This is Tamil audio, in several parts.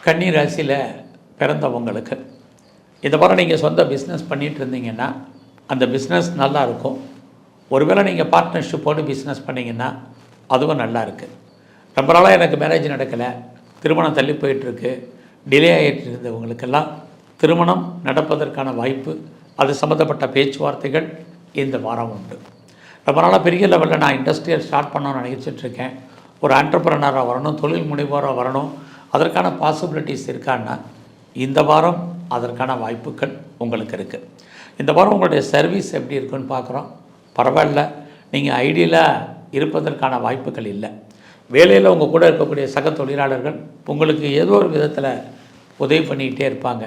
கன்னி ராசியில் பிறந்தவங்களுக்கு இந்த வாரம் நீங்கள் சொந்த பிஸ்னஸ் பண்ணிகிட்டு இருந்தீங்கன்னா அந்த பிஸ்னஸ் நல்லா இருக்கும். ஒருவேளை நீங்கள் பார்ட்னர்ஷிப்போடு பிஸ்னஸ் பண்ணிங்கன்னா அதுவும் நல்லா இருக்குது. ரொம்ப நாளாக எனக்கு மேரேஜ் நடக்கலை, திருமணம் தள்ளி போயிட்டுருக்கு, டிலே ஆகிட்டு இருந்தவங்களுக்கெல்லாம் திருமணம் நடப்பதற்கான வாய்ப்பு, அது சம்மந்தப்பட்ட பேச்சுவார்த்தைகள் இந்த வாரம் உண்டு. ரொம்ப நாளாக பெரிய லெவலில் நான் இண்டஸ்ட்ரியல் ஸ்டார்ட் பண்ணணும்னு நினச்சிட்ருக்கேன், ஒரு ஆண்டர்ப்ரனராக வரணும், தொழில் முனைவோராக வரணும், அதற்கான பாசிபிலிட்டிஸ் இருக்கான்னா இந்த வாரம் அதற்கான வாய்ப்புகள் உங்களுக்கு இருக்குது. இந்த வாரம் உங்களுடைய சர்வீஸ் எப்படி இருக்குன்னு பார்க்குறோம். பரவாயில்ல, நீங்கள் ஐடியலாக இருப்பதற்கான வாய்ப்புகள் இல்லை. வேலையில் உங்கள் கூட இருக்கக்கூடிய சக தொழிலாளர்கள் உங்களுக்கு ஏதோ ஒரு விதத்தில் உதவி பண்ணிக்கிட்டே இருப்பாங்க.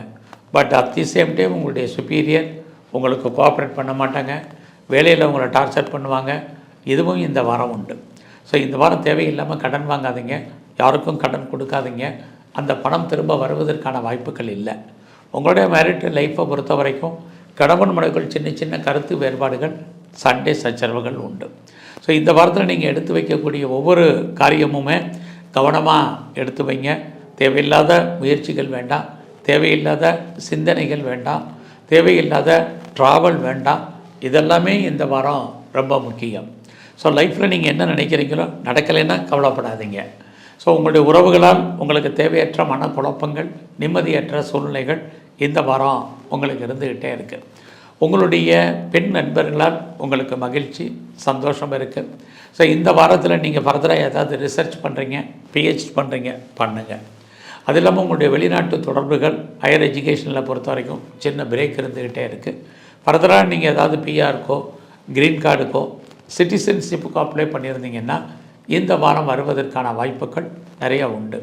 But at the same time உங்களுடைய சுப்பீரியர் உங்களுக்கு கோஆப்ரேட் பண்ண மாட்டாங்க, வேலையில் உங்களை டார்ச்சர் பண்ணுவாங்க. இதுவும் இந்த வாரம் உண்டு. ஸோ இந்த வாரம் தேவையில்லாமல் கடன் வாங்காதீங்க, யாருக்கும் கடன் கொடுக்காதீங்க. அந்த பணம் திரும்ப வருவதற்கான வாய்ப்புகள் இல்லை. உங்களுடைய மேரிட் லைஃப்பை பொறுத்த வரைக்கும் கணவன் மனைவிக்குள் சின்ன சின்ன கருத்து வேறுபாடுகள், சண்டை சச்சரவுகள் உண்டு. ஸோ இந்த வாரத்தில் நீங்கள் எடுத்து வைக்கக்கூடிய ஒவ்வொரு காரியமுமே கவனமாக எடுத்து வைங்க. தேவையில்லாத முயற்சிகள் வேண்டாம், தேவையில்லாத சிந்தனைகள் வேண்டாம், தேவையில்லாத ட்ராவல் வேண்டாம். இதெல்லாமே இந்த வாரம் ரொம்ப முக்கியம். ஸோ லைஃப்பில் நீங்கள் என்ன நினைக்கிறீங்களோ நடக்கலைன்னா கவலைப்படாதீங்க. ஸோ உங்களுடைய உறவுகளால் உங்களுக்கு தேவையற்ற மனக்குழப்பங்கள், நிம்மதியற்ற சூழ்நிலைகள் இந்த வாரம் உங்களுக்கு இருந்துக்கிட்டே இருக்குது. உங்களுடைய பெண் நண்பர்களால் உங்களுக்கு மகிழ்ச்சி, சந்தோஷம் இருக்குது. ஸோ இந்த வாரத்தில் நீங்கள் ஃபர்தராக ஏதாவது ரிசர்ச் பண்ணுறீங்க, பிஹெச்டி பண்ணுறீங்க, பண்ணுங்கள். அது இல்லாமல் உங்களுடைய வெளிநாட்டு தொடர்புகள், ஹையர் எஜுகேஷனில் பொறுத்த வரைக்கும் சின்ன பிரேக் இருந்துக்கிட்டே இருக்குது. ஃபர்தராக நீங்கள் ஏதாவது பிஆருக்கோ, க்ரீன் கார்டுக்கோ, சிட்டிசன்ஷிப்புக்கோ அப்ளை பண்ணியிருந்தீங்கன்னா இந்த வாரம் வருவதற்கான வாய்ப்புகள் நிறைய உண்டு.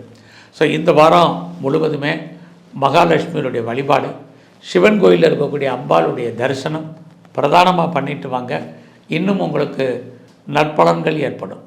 ஸோ இந்த வாரம் முழுவதுமே மகாலட்சுமியுடைய வழிபாடு, சிவன் கோயிலில் இருக்கக்கூடிய அம்பாளுடைய தரிசனம் பிரதானமாக பண்ணிட்டு வாங்க. இன்னும் உங்களுக்கு நற்பலன்கள் ஏற்படும்.